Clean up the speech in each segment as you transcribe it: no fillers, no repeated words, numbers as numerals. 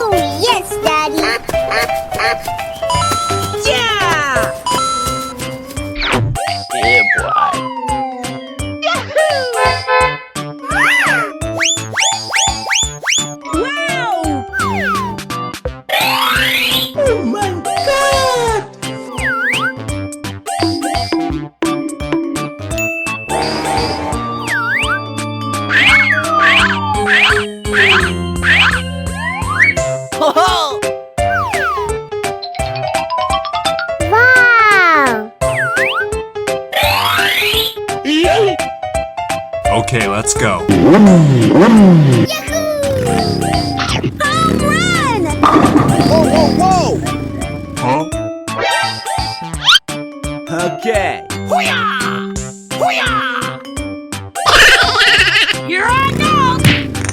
Oh, yes, Daddy. Yeah! Yeah, boy. Wow! Oh my God! Ho-ho! Wow. Okay, let's go. Home run! Whoa, whoa, whoa! Huh? Okay. Here I go!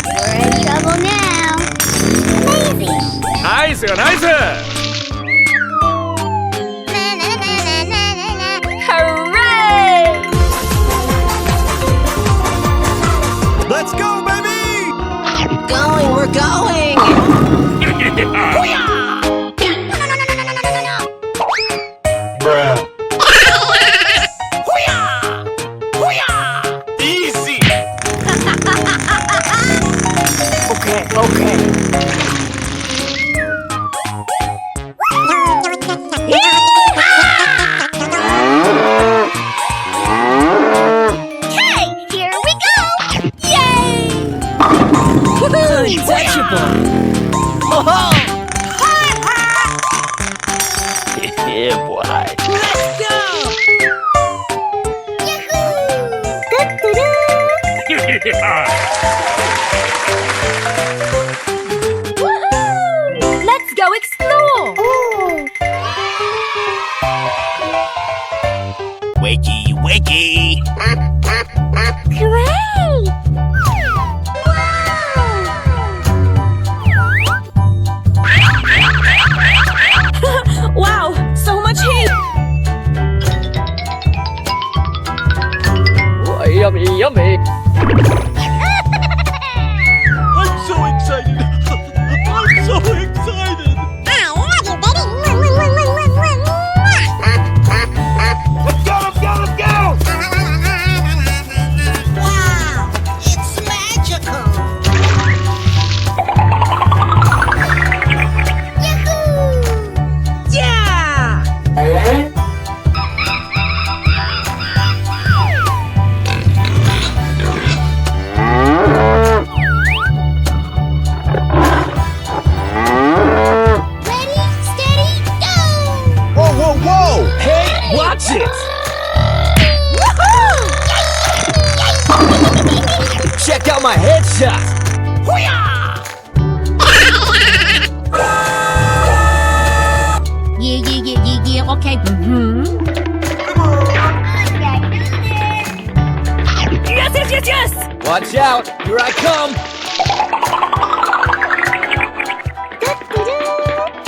We're in trouble now. Amazing. 나이스, 나이스! Hooray! Let's go, baby! Going, we're going! Bruh. Easy! Okay. Hey, here we go! Yay! Untouchable! Ho-ho! Yeah, boy. Let's go! Woohoo! Let's go explore! Ooh. Wakey, wakey! Great! Wow, so much heat! Yummy, yummy! I'm so excited! I'm so excited! I love you, baby! Let's go, let's go, let's go! Wow! It's magical! Yahoo! Yeah! Ready, steady, go! Whoa, whoa, whoa! Hey, watch it! Check out my headshot! Yeah, okay. Yes! Watch out! Here I come!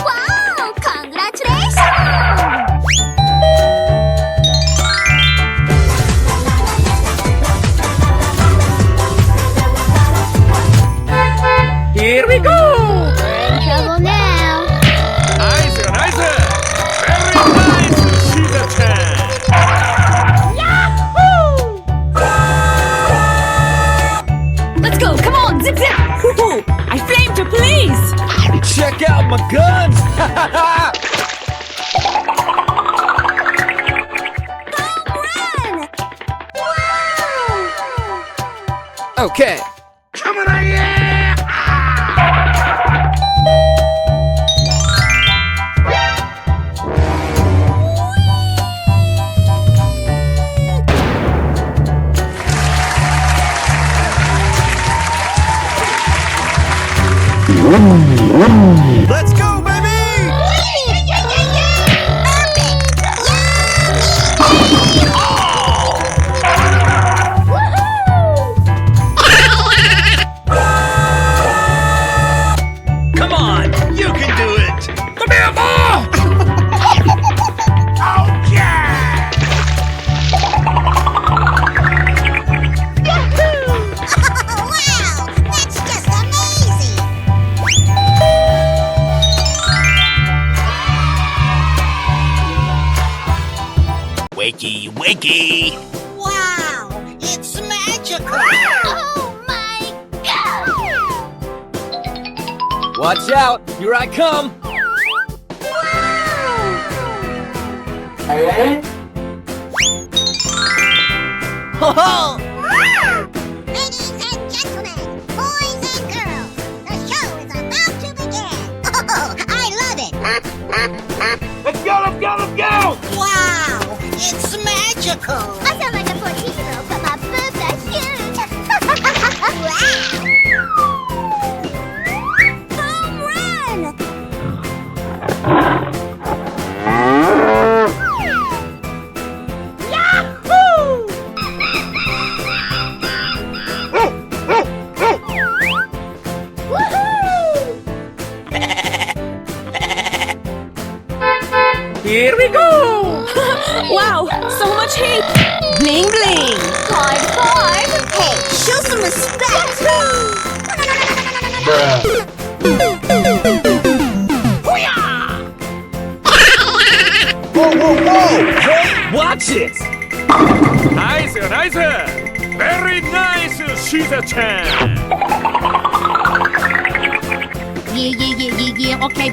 Wow! Congratulations! Here we go! We're in trouble now. 나이스, 나이스! Very nice, 시그탄! Let's go, come on, zip zip! Woohoo! I flamed her, please! Check out my guns! Home run! Wow! Okay. Coming at ya! Let's go, baby! Come on, you can do it! Come here, ball! Oh, yeah! Wakey, wakey! Wow, it's magical! Oh my god! Watch out! Here I come! Ho ho! Ladies and gentlemen, boys and girls, the show is about to begin. Oh, I love it! Let's go, let's go, let's go! Wow, it's magical! I sound like a 14-year-old, but my boobs are huge. Home run! Yahoo! Woohoo! Here we go! Wow, so much heat! Bling bling! Hard, hard. Hey, show some respect! Whoa, whoa, whoa! Hey, watch it! 나이스, 나이스! Very nice, 시자-chan! Yeah, okay.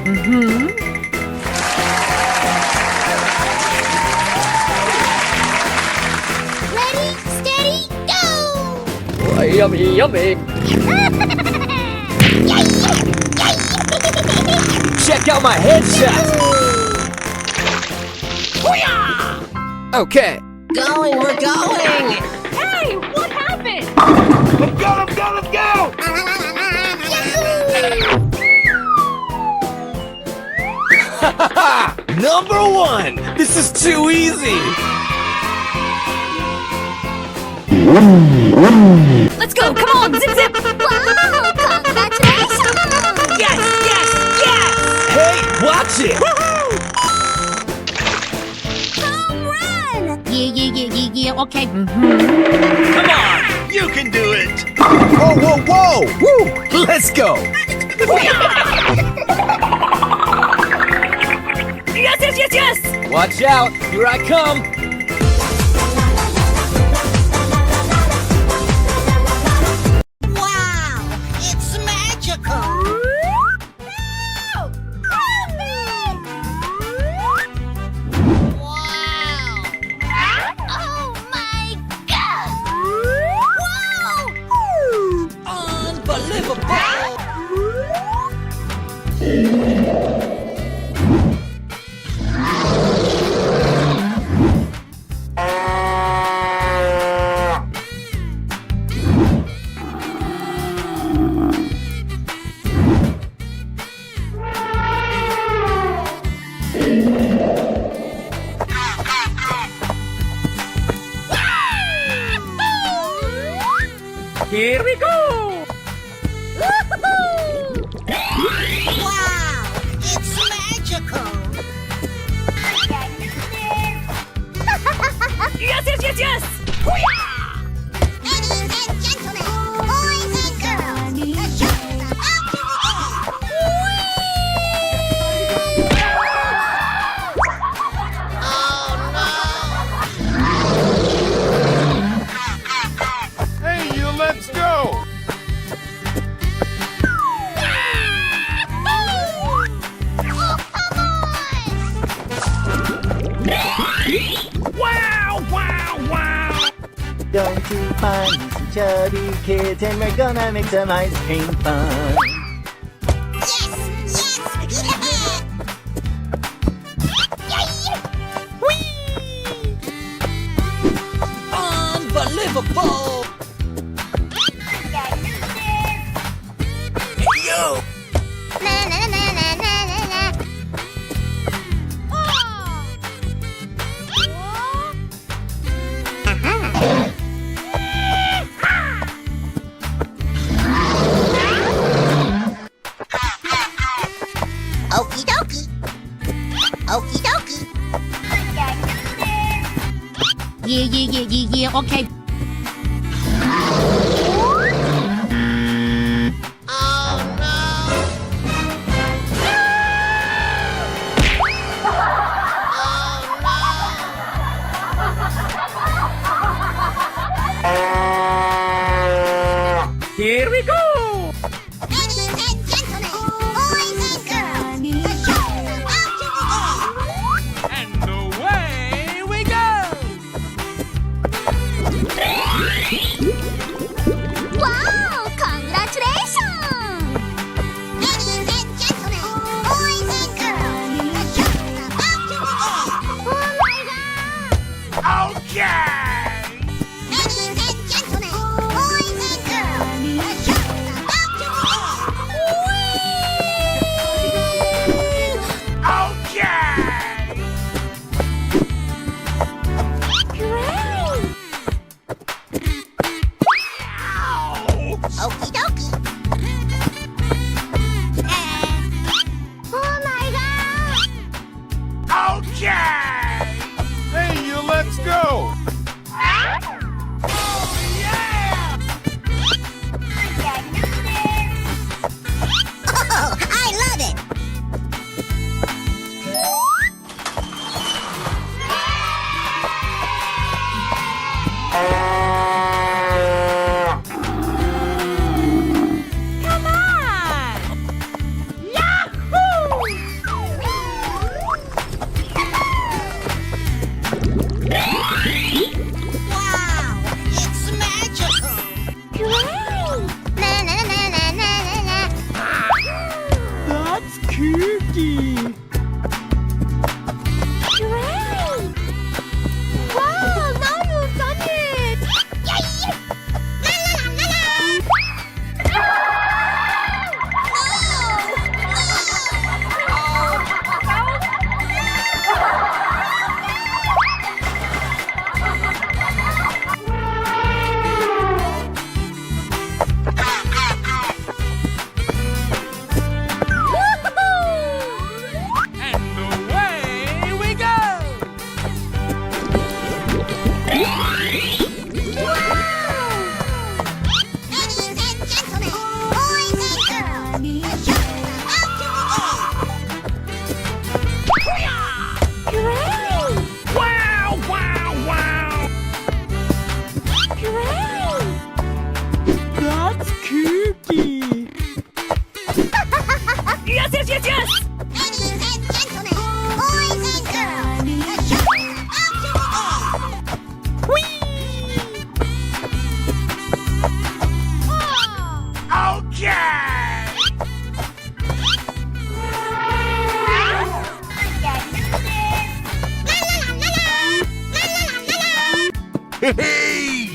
Ready, steady, go! Yummy, yummy! Check out my headshot! Okay. Going, we're going! Hey, what happened? Let's go, let's go, let's go! Number one! This is too easy! Let's go, come on, zip zip! Wow, congratulations! Yes, yes, yes! Hey, watch it! Home run! Yeah, okay. Come on! You can do it! Whoa, whoa, whoa! Woo! Let's go! Yes! Watch out! Here I come! Wow, it's magical! Oh my god! Whoa! Unbelievable! Here we go! Wow, it's magical! Yes! Ladies and gentlemen, boys and girls, the show is about to begin. Hey, you, let's go! Wow, wow, wow! Going to find some chubby kids and we're gonna make some ice cream fun. Unbelievable! Yo! Na na na na na na na. Okie dokie! Okie dokie! Yeah, okay. Here we go! Ladies and gentlemen, boys and girls, the show is about to begin. And away we go! Wow! Congratulations! Ladies and gentlemen, boys and girls, the show is about to begin. Oh my God! Okay! Ladies and gentlemen, boys and girls, the show is about to begin. Okay! Okie dokie. Oh my God! Okay! Hey, you, let's go! Oh, I love it. Come on! Wow, it's magical. Na na na na na na na. That's kooky. Great! Wow, now you've done it! Yay! La la la la la! And away we go! Ladies and gentlemen, boys and girls, the show is about to begin. Great! Wow, wow, wow! Great! That's kooky. Yes, yes, yes, yes! Ladies and gentlemen, boys and girls, the show is about to begin. Okay! Hey!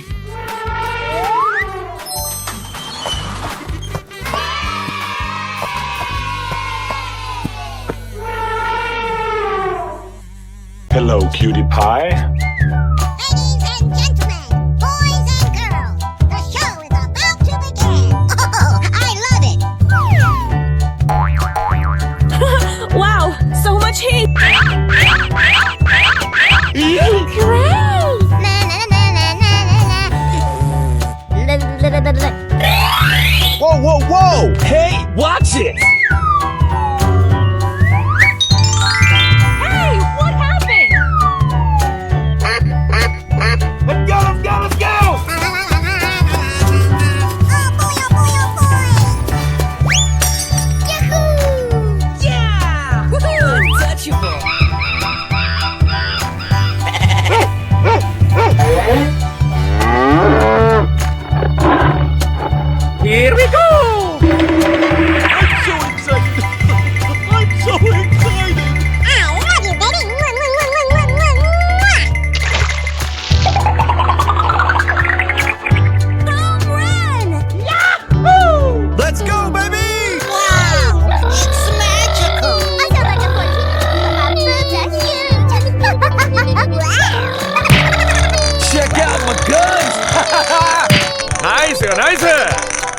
Hello, cutie pie. Ladies and gentlemen, boys and girls, the show is about to begin. Oh, I love it. Wow, so much heat! Great! Na na na na na na na. Whoa, whoa, whoa! Hey, watch it! Hey, what happened? Let's go, let's go, let's go! Oh boy, oh boy, oh boy! Yahoo! Yeah! Woohoo! Untouchable! Here we go! I'm so excited! I'm so excited! I love you, baby! Home run! Yahoo! Let's go, baby! Wow, it's magical. Check out my guns! Nice, nice!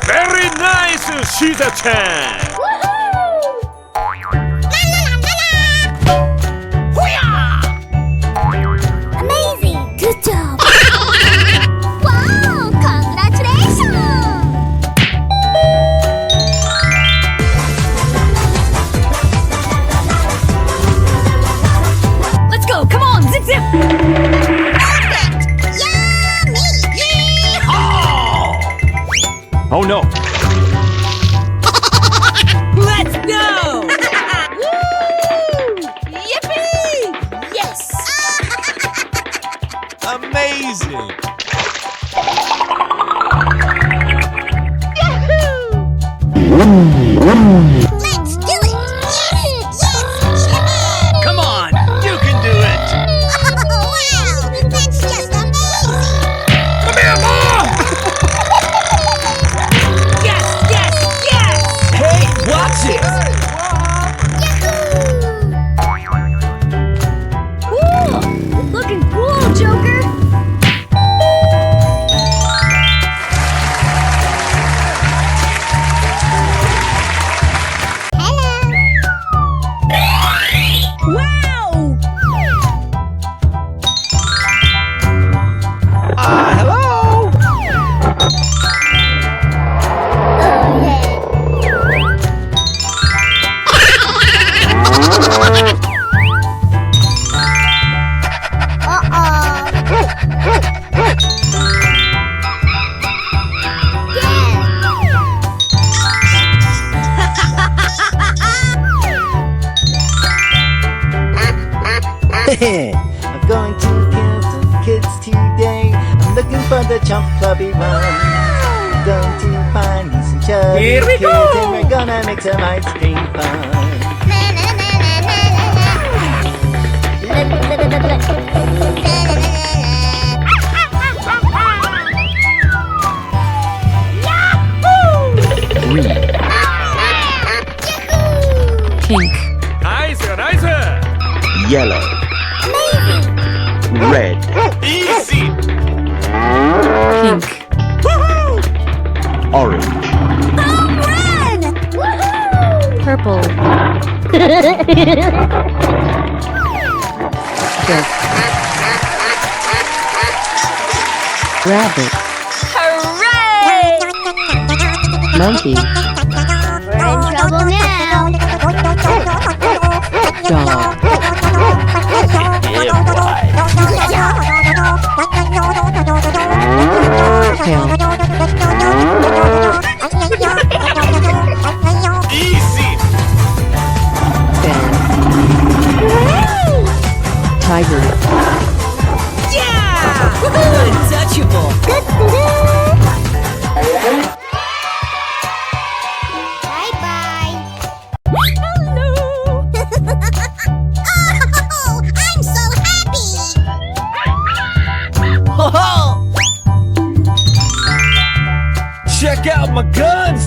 Very nice, Shiza-chan! Amazing! Good job! Wow! Congratulations! Let's go, come on, zip zip! Perfect! Yummy! Oh no! Let's go! Woo! Yippee! Yes! Amazing! Let's do it! Yes! Yes! Come on! You can do it! Oh, wow! That's just amazing! Come here, Mom! Yes, yes, yes! Hey, watch it! Cool! Looking cool, Joker! Wow! Hello! I'm going to kill some kids today. I'm looking for the chump clubby one. I'm going to find me some chubby Here we kids, go. and we're gonna make some ice cream fun. Pink. Nice, nice. Yellow. Red. Easy! Pink. Orange. Purple. Duck. Rabbit. Hooray! Monkey. We're in trouble now. Dog. Easy! Bear. Tiger. Yeah! Untouchable. Bye-bye. Hello. Oh, I'm so happy! Check out my guns!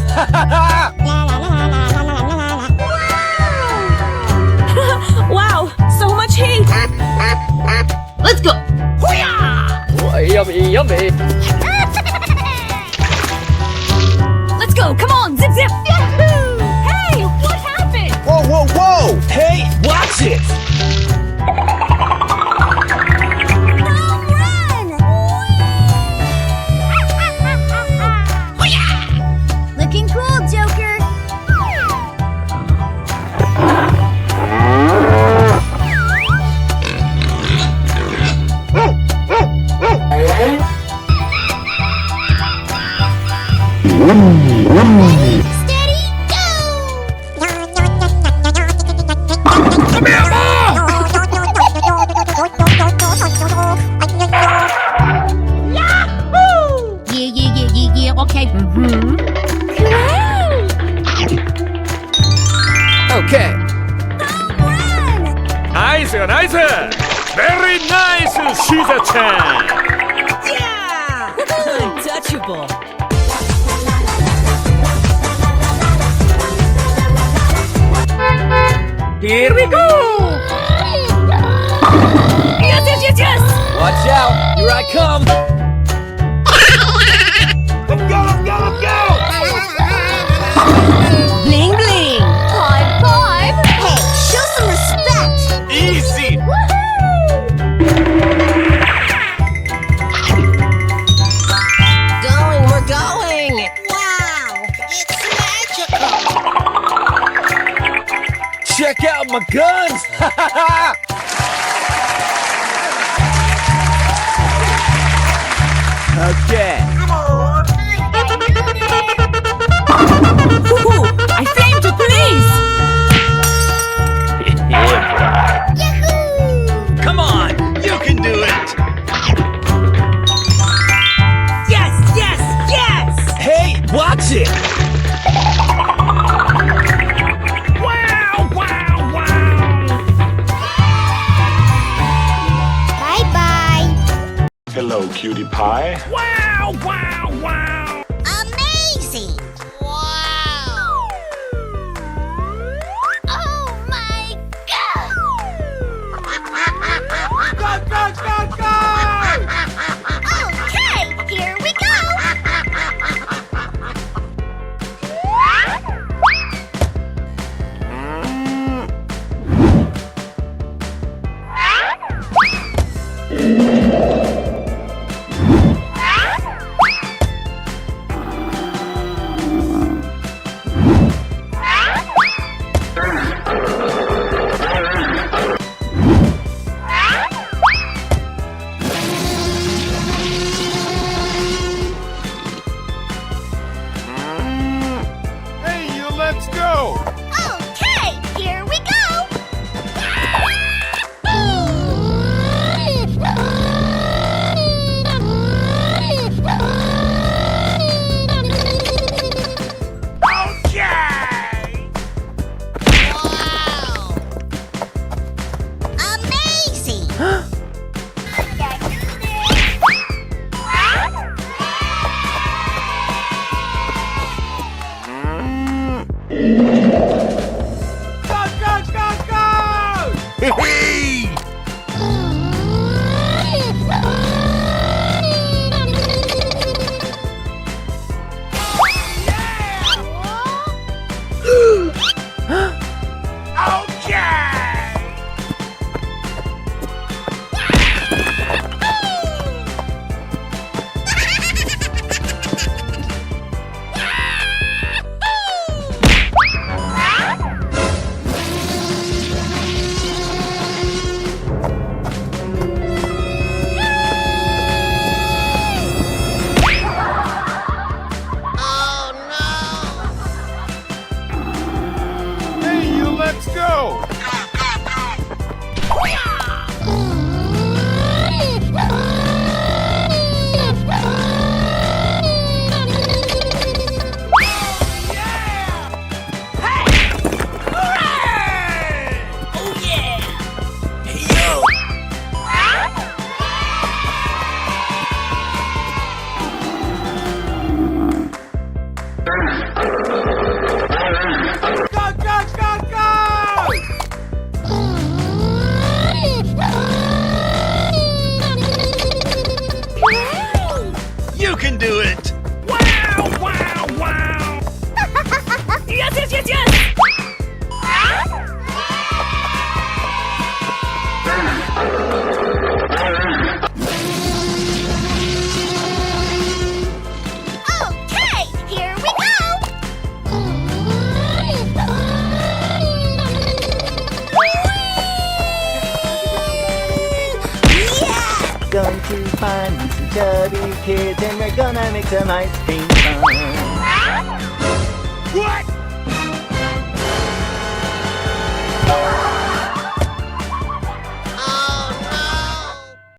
Wow, so much heat. Let's go. Yummy, yummy. Let's go. Come on, zip zip. Yahoo! Hey, what happened? Whoa, whoa, whoa! Hey, watch it! Looking cool, Joker. Steady, go! Come here, Mom! Yeah. Okay. Okay. Nice, nice. Very nice, Shiza-chan. Yeah. Untouchable. Here we go. Yes. Watch out! Here I come! Let's go, let's go, let's go! Bling bling. High 5. Hey, show some respect! Easy! We're going. Wow, it's magical. Check out my guns! Okay. Come on. cutie pie. Wow, wow, wow. Amazing! Wow! Oh my god! Go! Okay, here we go! Hey, you, let's go! Okay, here we go! Okay! Wow! Amazing! Go! Hey! Okay! Oh no! Hey, you, let's go! Go! You can do it! Wow, wow, wow. Yes, yes, yes, yes. Okay, here we go! Yeah! Going to find some chubby kids and we're gonna make some ice cream fun. What?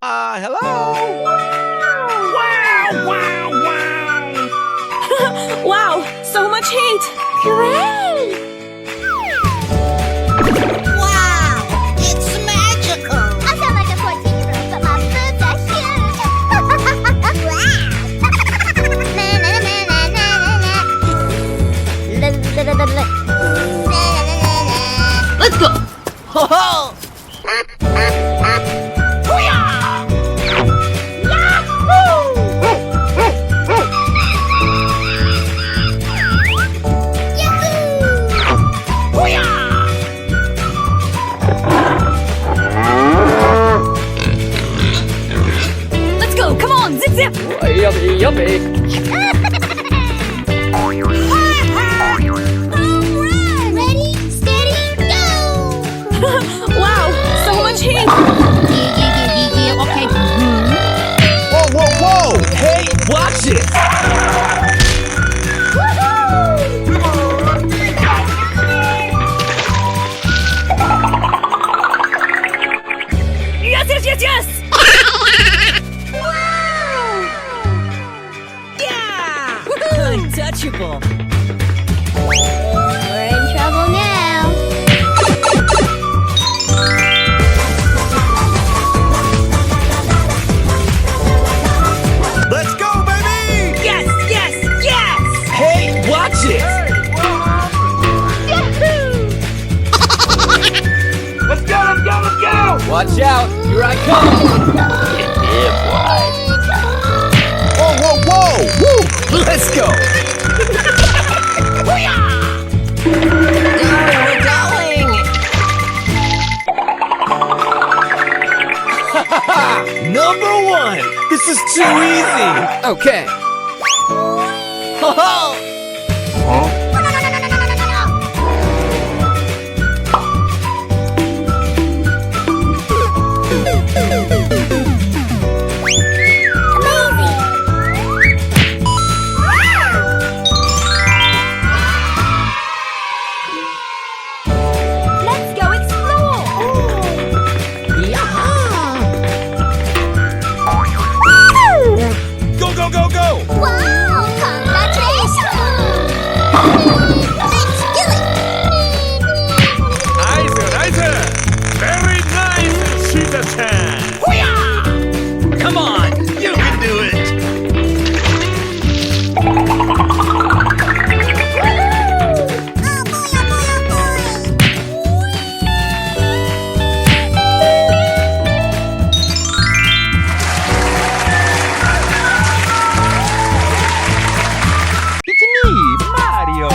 Oh Hello? Wow, wow, wow. Wow, so much heat! Hooray! no! Wow! It's magical! I sound like a 14-year-old, but my boobs are huge! Wow! Na na na na na na na. La la la la la. Na na na na na. Let's go. Ho ho. Let's go! Come on! Zip zip! Yummy, yummy. Alright, ready, steady, go! Wow, so much heat! Okay. Whoa, whoa, whoa! Hey, watch it! Yes, yes, yes, yes! Untouchable. We're in trouble now. This is too easy! Okay. Ho ho! Let's go explore. Go, go, go, go! Wow! Congratulations! Let's do it! Nice. Very nice, Cheetah-chan. Come on! You can do it! It's me, Mario.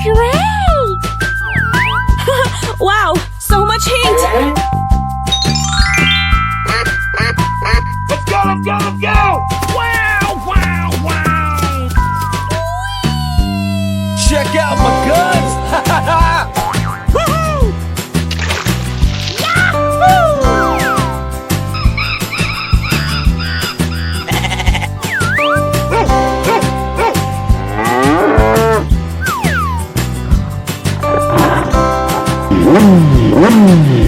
Great! Wow, so much heat. Let's go! Wow! Check out my guns! Ha ha ha!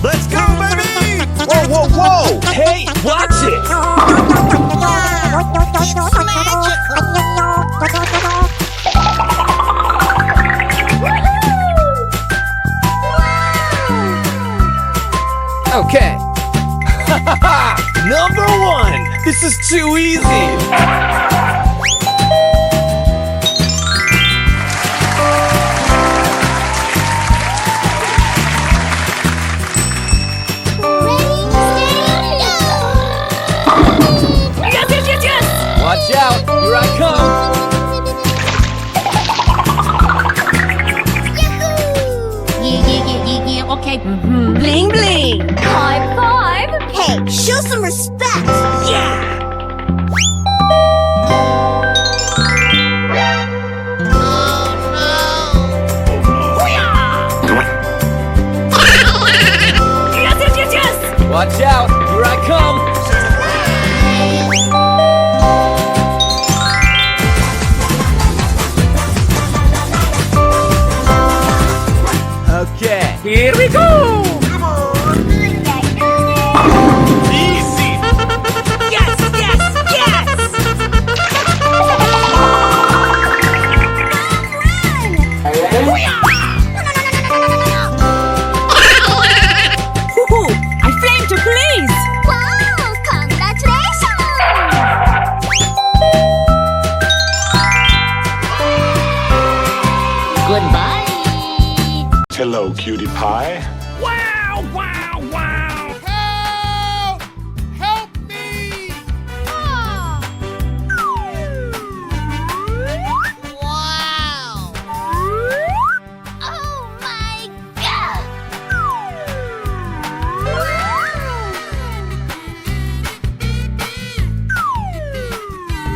Let's go, baby! Whoa, whoa, whoa! Hey, watch it! Okay. Number one! This is too easy! Yes! Watch out! Here I come! Okay. Bling bling. High five. Hey, show some respect! Yes! Watch out! Here I come! Okay. Here we go! Easy! Yes! Hoo-hoo! I flamed to please! Wow! Congratulations! Goodbye! Hello, cutie pie. Wow! Help! Help me! Wow! Oh my god!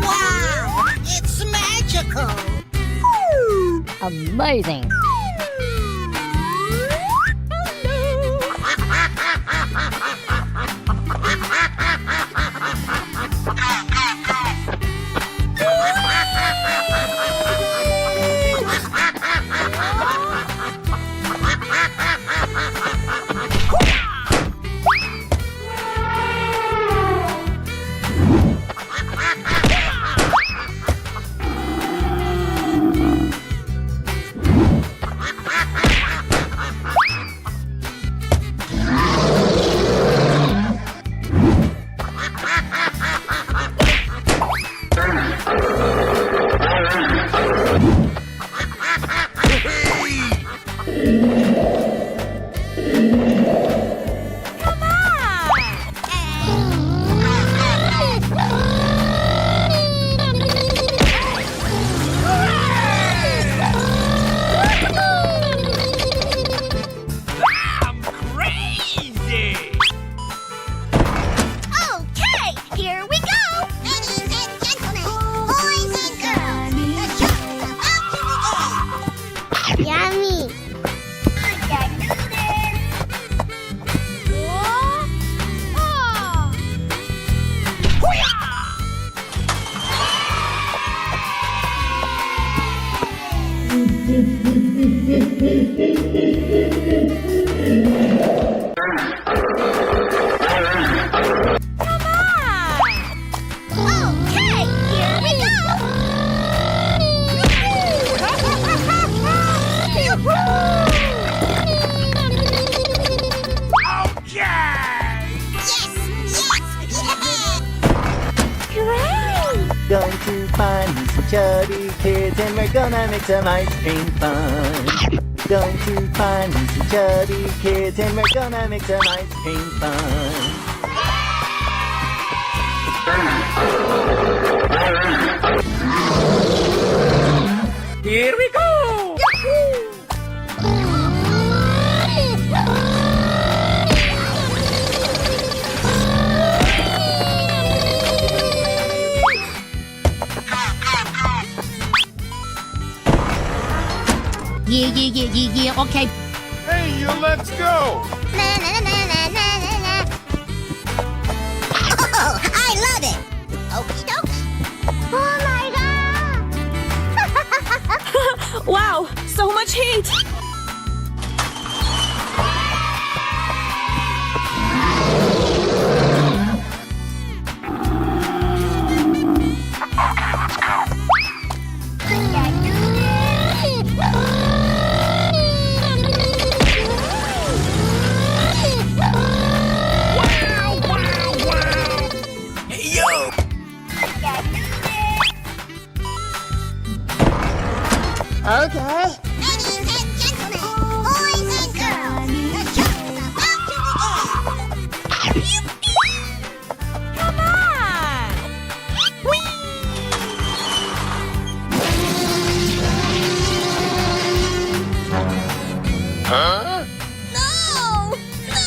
Wow! It's magical! Amazing! Okay, here we go! Yes! Going to find some chubby kids and we're gonna make some ice cream fun. Going to find some chubby kids and we're gonna make some ice cream fun. Here we go! Yeah, okay. Hey, you, let's go! Na na na na na na na. Oh, I love it. Okie dokie. Oh my god. Wow, so much heat. Okay. Ladies and gentlemen, boys and girls, the show is about to begin. Come on. Huh? No! No!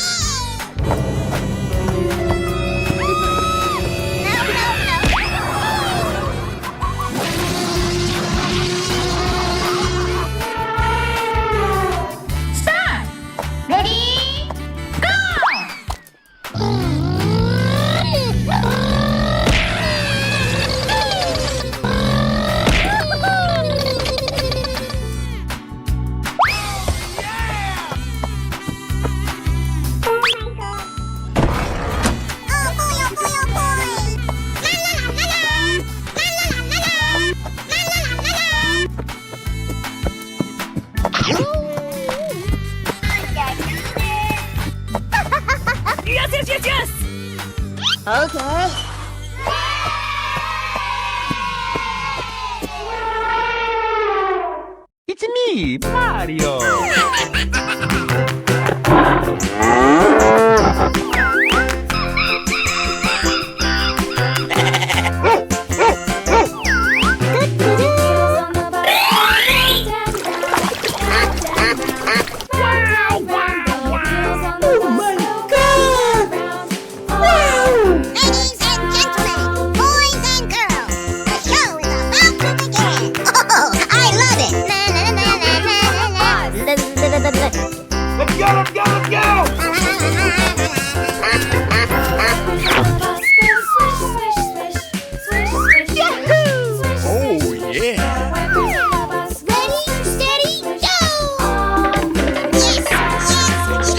Stop. Ready? Yes. Okay. It's me, Mario. Ladies and gentlemen, boys and girls, the show is about to begin. Oh, I love it. Na na na na na na na. Let's go, let's go, let's go! Oh, yeah! Ready, steady, go! Yes, yes,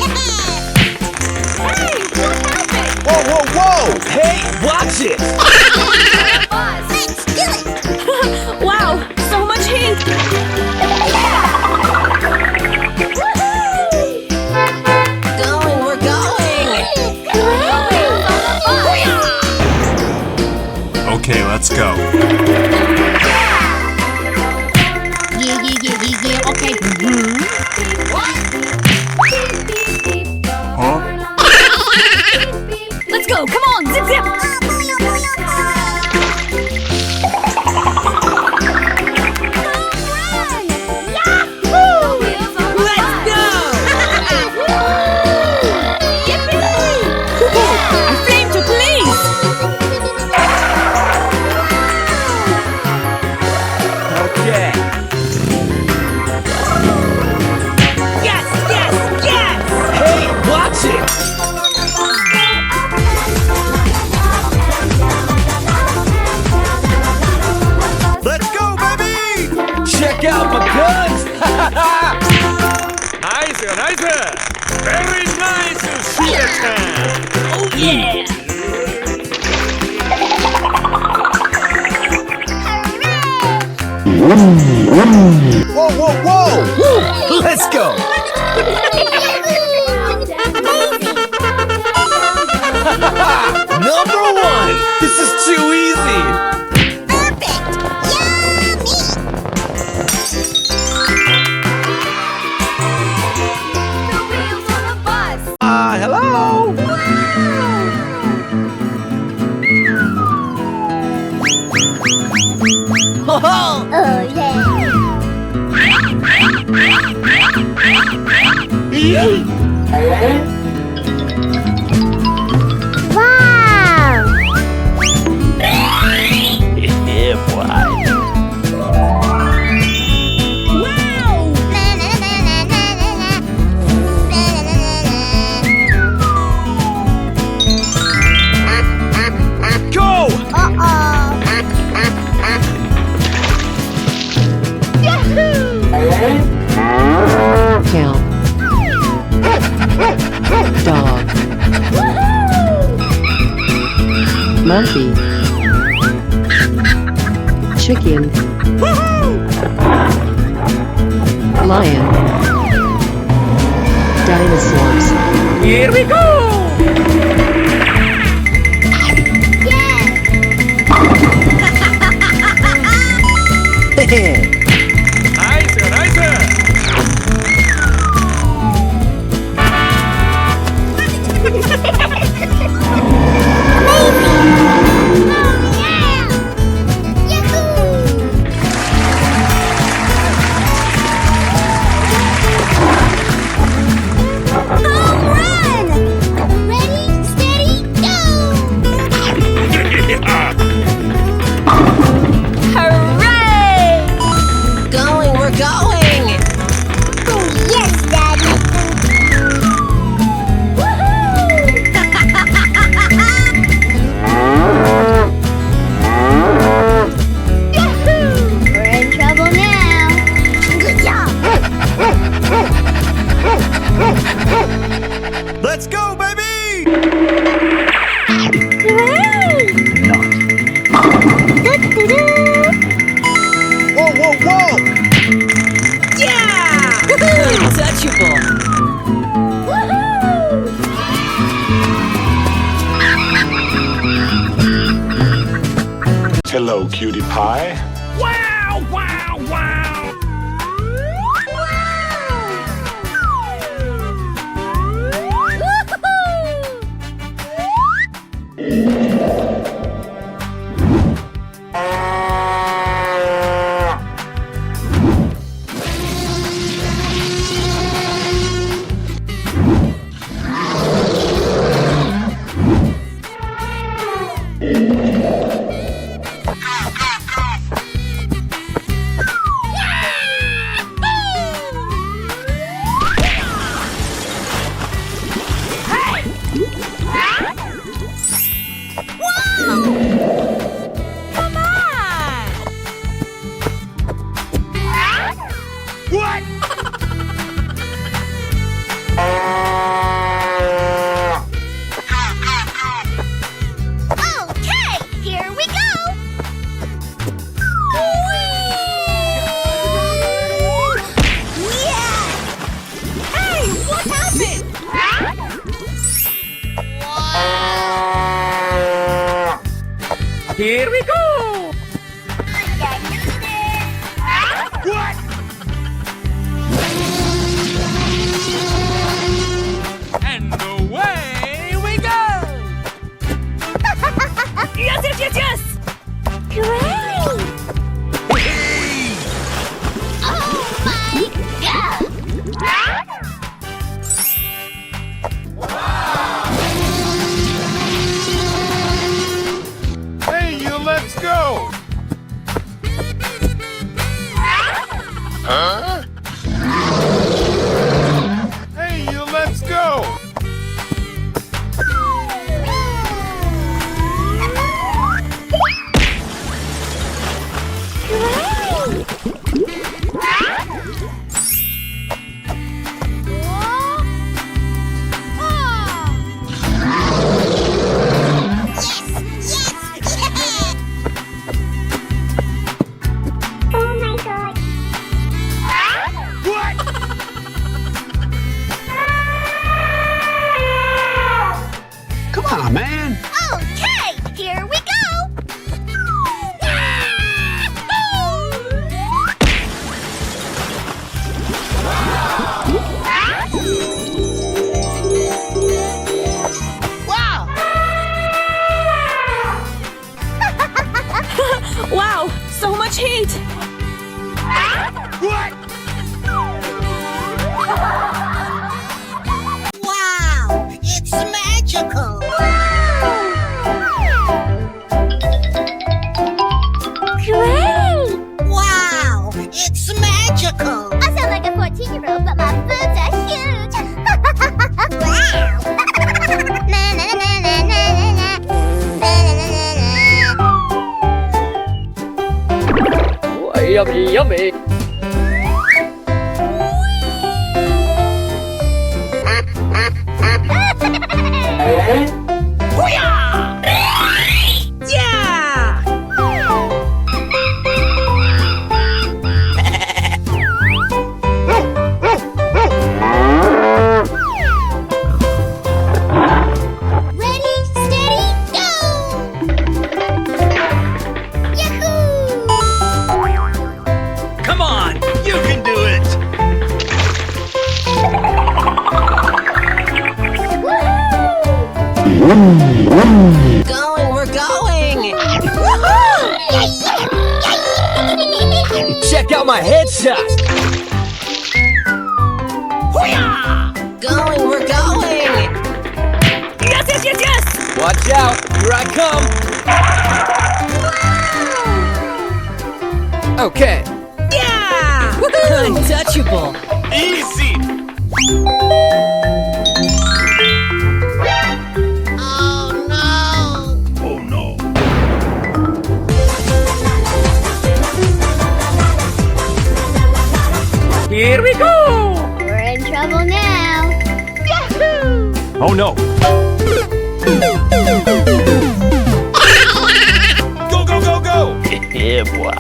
Whoa, whoa, whoa! Hey, watch it! let's do it. Wow, so much heat. We're going. Okay, let's go. Yeah, okay. Huh? Let's go, come on, zip, zip. Let's go. I flame to police. Okay. Check out my guns! Nice, nice. Very nice, Satan. Oh yeah! Whoa, whoa, whoa! Let's go! Number one! This is too easy! Perfect! Yummy! The wheels on the bus. Hello! Oh, yeah. Wow! Yeah, boy. Wow! Na, na, na, na, na, na, na. Na, na, na, na, na. Go! Uh-oh. Cow. Dog. Monkey. Chicken. Lion. Dinosaurs. Here we go. Nice, nice. Hooray! Going, we're going. Yes, Daddy. We're in trouble now. Good job. Let's go, baby! Whoa, whoa, whoa! Untouchable. Hello, cutie pie. Wow, wow, wow. What? Okay, here we go. Yeah. Hey, what happened? Here we go. What? And away we go. Yes, yes, yes, yes! Great. Oh my God. Hey, you, let's go! Huh? Hey, you, let's go! Great. What? Wow, it's magical. Great! Wow, it's magical. I sound like a 14-year-old, but my boobs are huge. Wow! Na, na, na, na, na, na, na. Na, na, na, na, na. Yummy, yummy. Ready, steady, go! Yahoo! Come on, you can do it. Going, we're going! Check out my headshot. Going, we're going! Yes, yes, yes, yes! Watch out, here I come. Okay. Yeah! Untouchable! Easy. Oh no! Oh no. Here we go. We're in trouble now. Yahoo! Oh no. Go, go, go, go. Yeah, boy.